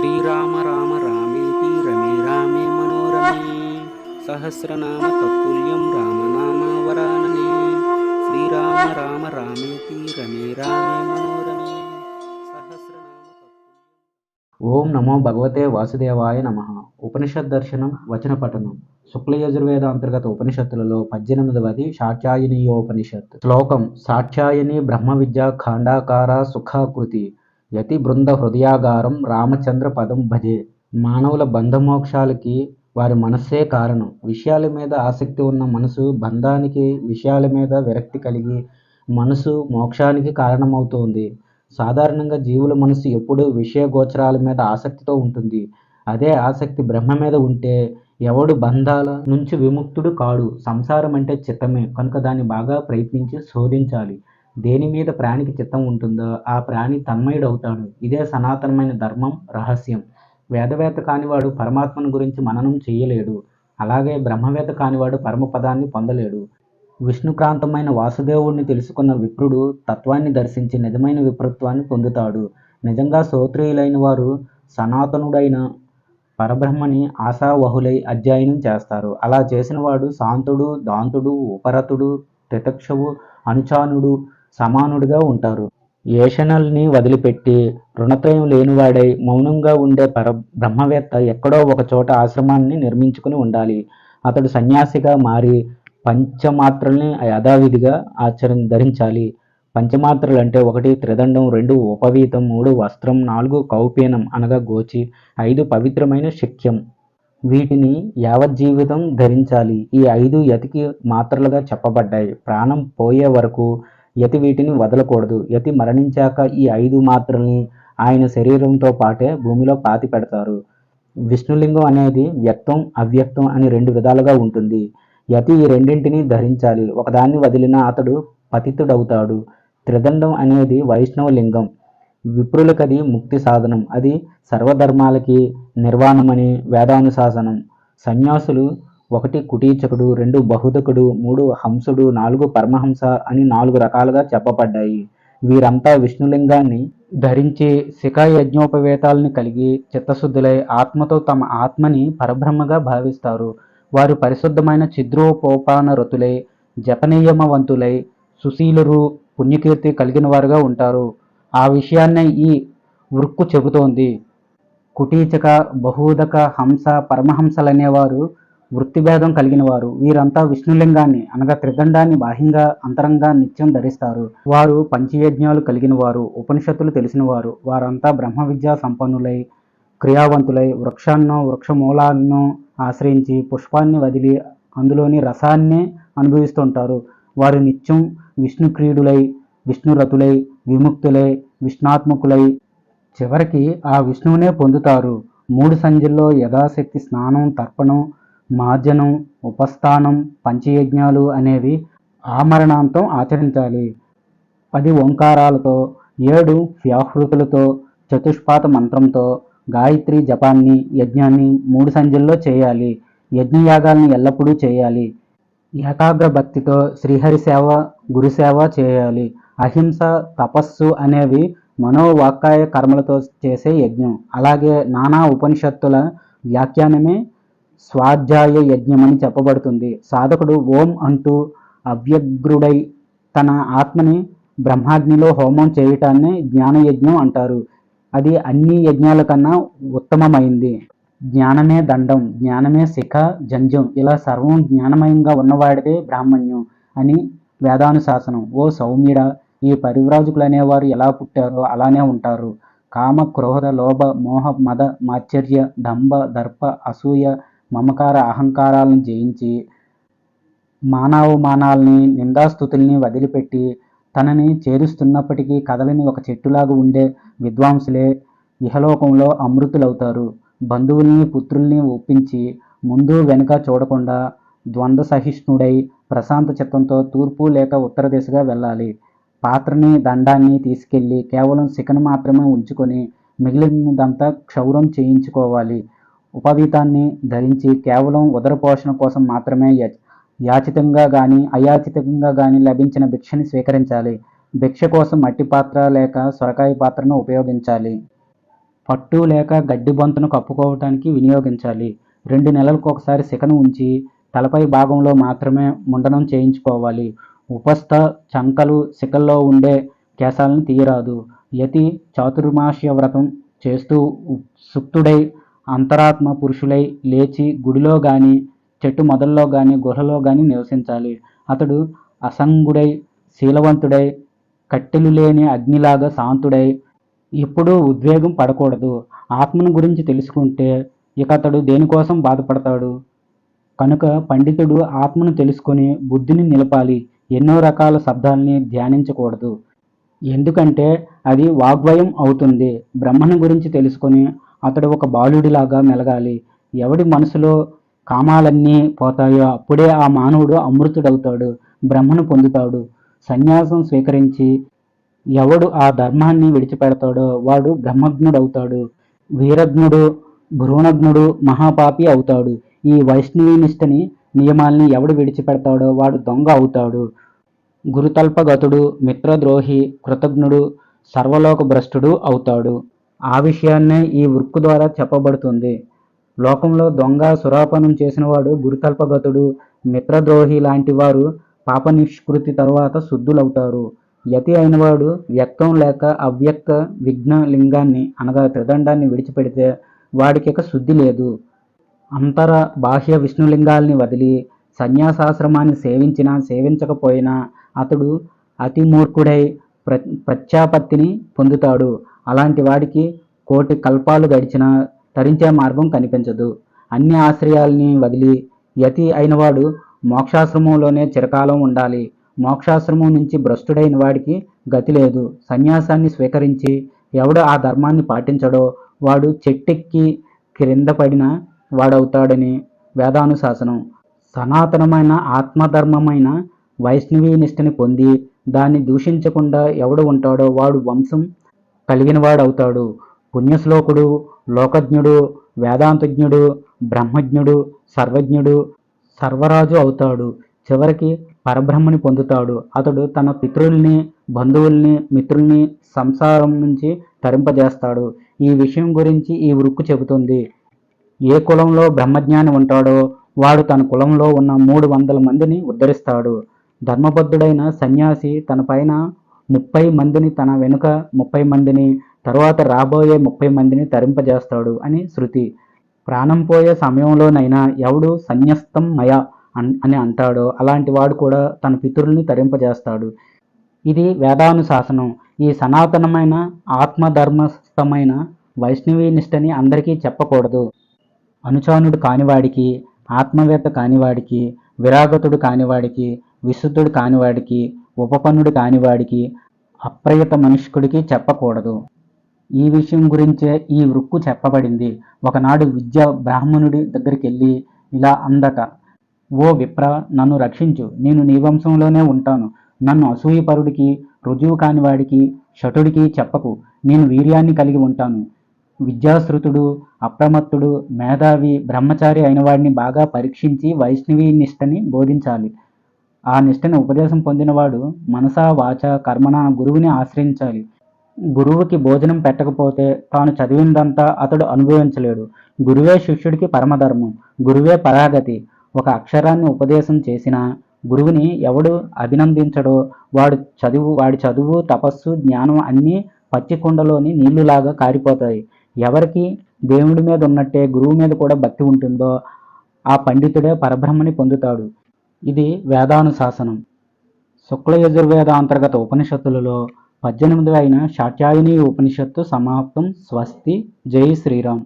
శ్రీరామ రామ రామేతి రమే రామే మనోరమే సహస్రనామ తత్తుల్యం రామనామ వరాననే శ్రీరామ రామ రామేతి రమే రామే మనోరమే సహస్రనామ తత్తుల్యం. ఓం నమో భగవతే వాసుదేవాయ నమః. ఉపనిషద్ దర్శనం వచన పఠనం. శుక్ల యజుర్వేద అంతర్గత ఉపనిషత్తులలో 18వది సాక్షాయనీయోపనిషత్. శ్లోకం: సాక్షాయని బ్రహ్మ విద్యా ఖాండాకార సుఖాకృతి యతి బృంద హృదయాగారం రామచంద్ర పదం భజే. మానవుల బంధమోక్షాలకి వారి మనస్సే కారణం. విషయాల మీద ఆసక్తి ఉన్న మనసు బంధానికి, విషయాల మీద విరక్తి కలిగి మనసు మోక్షానికి కారణమవుతోంది. సాధారణంగా జీవుల మనసు ఎప్పుడూ విషయ గోచరాల మీద ఆసక్తితో ఉంటుంది. అదే ఆసక్తి బ్రహ్మ మీద ఉంటే ఎవడు బంధాల నుంచి విముక్తుడు కాడు. సంసారం అంటే చిత్తమే కనుక దాన్ని బాగా ప్రయత్నించి శోధించాలి. దేని మీద ప్రాణికి చిత్తం ఉంటుందో ఆ ప్రాణి తన్మయుడవుతాడు. ఇదే సనాతనమైన ధర్మం, రహస్యం. వేదవేత్త కానివాడు పరమాత్మను గురించి మననం చెయ్యలేడు. అలాగే బ్రహ్మవేత్త కానివాడు పరమపదాన్ని పొందలేడు. విష్ణుక్రాంతమైన వాసుదేవుణ్ణి తెలుసుకున్న విప్రుడు తత్వాన్ని దర్శించి నిజమైన విప్రత్వాన్ని పొందుతాడు. నిజంగా శ్రోత్రియులైన వారు సనాతనుడైన పరబ్రహ్మని ఆశావహులై అధ్యయనం చేస్తారు. అలా చేసిన వాడు శాంతుడు, దాంతుడు, ఉపరతుడు, తితక్షవు, అనుచానుడు, సమానుడిగా ఉంటారు. ఏషణల్ని వదిలిపెట్టి రుణత్రయం లేనివాడై మౌనంగా ఉండే బ్రహ్మవేత్త ఎక్కడో ఒక చోట ఆశ్రమాన్ని నిర్మించుకుని ఉండాలి. అతడు సన్యాసిగా మారి పంచమాత్రల్ని యథావిధిగా ధరించాలి. పంచమాత్రలు అంటే 1 త్రిదండం, 2 ఉపవీతం, 3 వస్త్రం, 4 కౌపీనం అనగా గోచి, 5 పవిత్రమైన శక్యం. వీటిని యావజ్జీవితం ధరించాలి. ఈ 5 యతికి మాత్రలుగా చెప్పబడ్డాయి. ప్రాణం పోయే వరకు యతి వీటిని వదలకూడదు. యతి మరణించాక ఈ 5 మాత్రల్ని ఆయన శరీరంతో పాటే భూమిలో పాతి పెడతారు. విష్ణులింగం అనేది వ్యక్తం, అవ్యక్తం అని 2 విధాలుగా ఉంటుంది. యతి ఈ రెండింటినీ ధరించాలి. ఒకదాన్ని వదిలినా అతడు పతితుడవుతాడు. త్రిదండం అనేది వైష్ణవ లింగం. విప్రులకది ముక్తి సాధనం. అది సర్వధర్మాలకి నిర్వాణమని వేదానుశాసనం. సన్యాసులు 1 కుటీచకుడు, 2 బహుదకుడు, 3 హంసుడు, 4 పరమహంస అని 4 రకాలుగా చెప్పబడ్డాయి. వీరంతా విష్ణులింగాన్ని ధరించి శిఖాయజ్ఞోపవేతాలని కలిగి చిత్తశుద్ధులై ఆత్మతో తమ ఆత్మని పరబ్రహ్మగా భావిస్తారు. వారు పరిశుద్ధమైన చిద్రోపోపాన రతులై జపనియమవంతులై సుశీలురు, పుణ్యకీర్తి కలిగిన వారుగా ఉంటారు. ఆ విషయాన్నే ఈ వృక్కు చెబుతోంది. కుటీచక, బహూదక, హంస, పరమహంసలనేవారు వృత్తిభేదం కలిగిన వారు. వీరంతా విష్ణులింగాన్ని అనగా త్రిదండాన్ని బాహ్యంగా, అంతరంగా నిత్యం ధరిస్తారు. వారు పంచయజ్ఞాలు కలిగిన వారు, ఉపనిషత్తులు తెలిసిన వారు. వారంతా బ్రహ్మ విద్యా సంపన్నులై క్రియావంతులై వృక్షాన్నో వృక్షమూలాన్నో ఆశ్రయించి పుష్పాన్ని వదిలి అందులోని రసాన్నే అనుభవిస్తుంటారు. వారు నిత్యం విష్ణుక్రీడులై, విష్ణురతులై, విముక్తులై, విష్ణాత్మకులై చివరికి ఆ విష్ణువునే పొందుతారు. 3 సంధ్యల్లో యథాశక్తి స్నానం, తర్పణం, మార్జనం, ఉపస్థానం, పంచయజ్ఞాలు అనేవి ఆమరణాంతం ఆచరించాలి. 10 ఓంకారాలతో, 7 వ్యాహృతులతో, చతుష్పాత మంత్రంతో గాయత్రి జపాన్ని, యజ్ఞాన్ని 3 సంధ్యల్లో చేయాలి. యజ్ఞయాగాల్ని ఎల్లప్పుడూ చేయాలి. ఏకాగ్ర భక్తితో శ్రీహరి సేవ, గురుసేవ చేయాలి. అహింస, తపస్సు అనేవి మనోవాక్కాయ కర్మలతో చేసే యజ్ఞం. అలాగే నానా ఉపనిషత్తుల వ్యాఖ్యానమే స్వాధ్యాయ యజ్ఞం అని చెప్పబడుతుంది. సాధకుడు ఓం అంటూ అవ్యగ్రుడై తన ఆత్మని బ్రహ్మాగ్నిలో హోమం చేయటాన్ని జ్ఞానయజ్ఞం అంటారు. అది అన్ని యజ్ఞాల కన్నా ఉత్తమమైంది. జ్ఞానమే దండం, జ్ఞానమే శిఖ, జంజం, ఇలా సర్వం జ్ఞానమయంగా ఉన్నవాడిదే బ్రాహ్మణ్యం అని వేదానుశాసనం. ఓ సౌమ్యుడా, ఈ పరివ్రాజకులు అనేవారు ఎలా పుట్టారో అలానే ఉంటారు. కామ, క్రోధ, లోభ, మోహ, మద, మాత్సర్య, డంబ, దర్ప, అసూయ, మమకార, అహంకారాలను జయించి మానావమానాల్ని, నిందాస్తుతుల్ని వదిలిపెట్టి తనని చేరుస్తున్నప్పటికీ కదలని ఒక చెట్టులాగా ఉండే విద్వాంసులే ఇహలోకంలో అమృతులవుతారు. బంధువుల్ని, పుత్రుల్ని ఒప్పించి ముందు వెనుక చూడకుండా ద్వంద్వ సహిష్ణుడై ప్రశాంత చిత్తంతో తూర్పు లేక ఉత్తర దిశగా వెళ్ళాలి. పాత్రని, దండాన్ని తీసుకెళ్ళి కేవలం శిఖను మాత్రమే ఉంచుకొని మిగిలినదంతా క్షౌరం చేయించుకోవాలి. ఉపవీతాన్ని ధరించి కేవలం ఉదరపోషణ కోసం మాత్రమే యాచితంగా కానీ అయాచితంగా కానీ లభించిన భిక్షని స్వీకరించాలి. భిక్ష కోసం మట్టి పాత్ర లేక సొరకాయ పాత్రను ఉపయోగించాలి. పట్టు లేక గడ్డి బొంతను కప్పుకోవటానికి వినియోగించాలి. 2 నెలలకు ఒకసారి శిఖను ఉంచి తలపై భాగంలో మాత్రమే ముండనం చేయించుకోవాలి. ఉపస్థ చంకలు శిఖల్లో ఉండే కేశాలను తీయరాదు. యతి చాతుర్మాస్య వ్రతం చేస్తూ సుప్తుడై అంతరాత్మ పురుషులై లేచి గుడిలో గాని చెట్టు మొదల్లో గాని గుహలో గాని నివసించాలి. అతడు అసంగుడై శీలవంతుడై కట్టెలు లేని అగ్నిలాగా శాంతుడై ఎప్పుడూ ఉద్వేగం పడకూడదు. ఆత్మను గురించి తెలుసుకుంటే ఇక అతడు దేనికోసం బాధపడతాడు? కనుక పండితుడు ఆత్మను తెలుసుకొని బుద్ధిని నిలపాలి. ఎన్నో రకాల శబ్దాల్ని ధ్యానించకూడదు. ఎందుకంటే అది వాగ్వయం అవుతుంది. బ్రహ్మను గురించి తెలుసుకొని అతడు ఒక బాలుడిలాగా మెలగాలి. ఎవడి మనసులో కామాలన్నీ పోతాయో అప్పుడే ఆ మానవుడు అమృతుడవుతాడు, బ్రహ్మను పొందుతాడు. సన్యాసం స్వీకరించి ఎవడు ఆ ధర్మాన్ని విడిచిపెడతాడో వాడు బ్రహ్మజ్ఞుడవుతాడు. వీరజ్ఞుడు భ్రూణజ్ఞుడు మహాపాపి అవుతాడు. ఈ వైష్ణవీ నిష్టని నియమాల్ని ఎవడు విడిచిపెడతాడో వాడు దొంగ అవుతాడు. గురుతల్పగతుడు మిత్రద్రోహి కృతజ్ఞుడు సర్వలోక భ్రష్టుడు అవుతాడు. ఆ విషయాన్నే ఈ వృక్కు ద్వారా చెప్పబడుతుంది. లోకంలో దొంగ సురాపానం చేసినవాడు గురుతల్పగతుడు మిత్రద్రోహి లాంటి వారు పాప నిష్కృతి తరువాత శుద్ధులవుతారు. యతి అయినవాడు వ్యక్తం లేక అవ్యక్త విఘ్న లింగాన్ని అనగా త్రిదండాన్ని విడిచిపెడితే వాడికిక శుద్ధి లేదు. అంతర బాహ్య విష్ణులింగాల్ని వదిలి సన్యాసాశ్రమాన్ని సేవించినా సేవించకపోయినా అతడు అతి మూర్ఖుడై ప్రత్యాపత్తిని పొందుతాడు. అలాంటి వాడికి కోటి కల్పాలు గడిచినా తరించే మార్గం కనిపించదు. అన్ని ఆశ్రయాల్ని వదిలి యతి అయినవాడు మోక్షాశ్రమంలోనే చిరకాలం ఉండాలి. మోక్షాశ్రమం నుంచి భ్రష్టుడైన వాడికి గతి లేదు. సన్యాసాన్ని స్వీకరించి ఎవడు ఆ ధర్మాన్ని పాటించడో వాడు చెట్టెక్కి క్రింద పడిన వాడవుతాడని వేదానుశాసనం. సనాతనమైన ఆత్మధర్మమైన వైష్ణవీ నిష్టని పొంది దాన్ని దూషించకుండా ఎవడు ఉంటాడో వాడు వంశం కలిగినవాడవుతాడు. పుణ్యశ్లోకుడు లోకజ్ఞుడు వేదాంతజ్ఞుడు బ్రహ్మజ్ఞుడు సర్వజ్ఞుడు సర్వరాజు అవుతాడు. చివరికి పరబ్రహ్మని పొందుతాడు. అతడు తన పితృల్ని బంధువుల్ని మిత్రుల్ని సంసారం నుంచి తరింపజేస్తాడు. ఈ విషయం గురించి ఈ వృక్కు చెబుతుంది. ఏ కులంలో బ్రహ్మజ్ఞాని ఉంటాడో వాడు తన కులంలో ఉన్న 300 మందిని ఉద్ధరిస్తాడు. ధర్మబద్ధుడైన సన్యాసి తన పైన 30 మందిని తన వెనుక 30 మందిని తరువాత రాబోయే 30 మందిని తరింపజేస్తాడు అని శృతి. ప్రాణం పోయే సమయంలోనైనా ఎవడు సన్యస్తం మయ అని అంటాడో అలాంటి వాడు కూడా తన పితరుల్ని తరింపజేస్తాడు. ఇది వేదానుశాసనం. ఈ సనాతనమైన ఆత్మధర్మస్థమైన వైష్ణవీ నిష్టని అందరికీ చెప్పకూడదు. అనుచానుడు కానివాడికి ఆత్మవేత్త కానివాడికి విరాగతుడు కానివాడికి విశుద్ధుడు కానివాడికి ఉపపన్నుడు కానివాడికి అప్రయత మనుష్కుడికి చెప్పకూడదు. ఈ విషయం గురించే ఈ వృక్కు చెప్పబడింది. ఒకనాడు విద్య బ్రాహ్మణుడి దగ్గరికి వెళ్ళి ఇలా అందట: ఓ విప్ర, నన్ను రక్షించు. నేను నీ వంశంలోనే ఉంటాను. నన్ను అసూయపరుడికి రుజువు కానివాడికి షటుడికి చెప్పకు. నేను వీర్యాన్ని కలిగి ఉంటాను. విద్యాశ్రుతుడు అప్రమత్తుడు మేధావి బ్రహ్మచారి అయిన వాడిని బాగా పరీక్షించి వైష్ణవీ నిష్టని బోధించాలి. ఆ నిష్టని ఉపదేశం పొందినవాడు మనసా వాచ కర్మణ గురువుని ఆశ్రయించాలి. గురువుకి భోజనం పెట్టకపోతే తాను చదివిందంతా అతడు అనుభవించలేడు. గురువే శిష్యుడికి పరమధర్మం. గురువే పరాగతి. ఒక అక్షరాన్ని ఉపదేశం చేసినా గురువుని ఎవడు అభినందించడో వాడి చదువు తపస్సు జ్ఞానం అన్నీ పచ్చికుండలోని నీళ్లులాగా కారిపోతాయి. ఎవరికి దేవుడి మీద ఉన్నట్టే గురువు మీద కూడా భక్తి ఉంటుందో ఆ పండితుడే పరబ్రహ్మని పొందుతాడు. ఇది వేదానుశాసనం. శుక్ల యజుర్వేద అంతర్గత ఉపనిషత్తులలో 18వ అయిన శాట్యాయని ఉపనిషత్తు సమాప్తం. స్వస్తి. జై శ్రీరామ్.